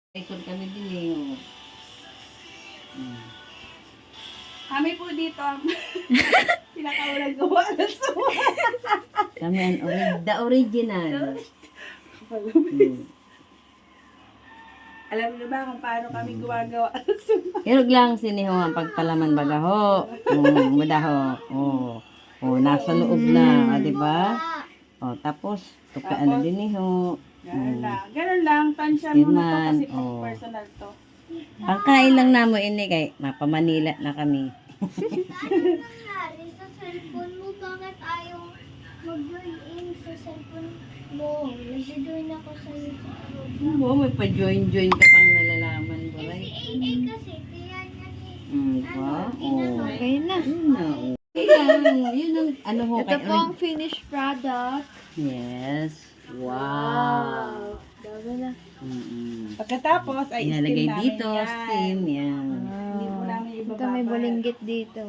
Ikot kami din eh. Oh. Kami po dito ang pinakawalang gawa na suwa. Kami ang the original. Alam niyo ba kung paano kami gumagawa ng suwa? Hirog lang siniho ang pagpalaman bagaho. Mudaho. Nasa loob na, di ba? Tapos tukaan na din niho. Ganun lang. Ganun lang. Tansya mo na to kasi Oh. personal to. Pangkain lang namo ini kay mapamanila na kami. Nangyari sa cellphone mo, bakit ayaw mag-join in sa cellphone mo? Nag-join ako sa iyo sa Aruba. Oo, may pa-join-join ka pang nalalaman ba? Si AA kasi, kaya niya Ba? Okay na. Yun ang ano ho Ito po ang finished product. Yes. Wow. Dami na. Pagkatapos ay Inalagay steam namin dito, yan. steam yan. Hindi po namin Ito may ibababa. bulinggit dito.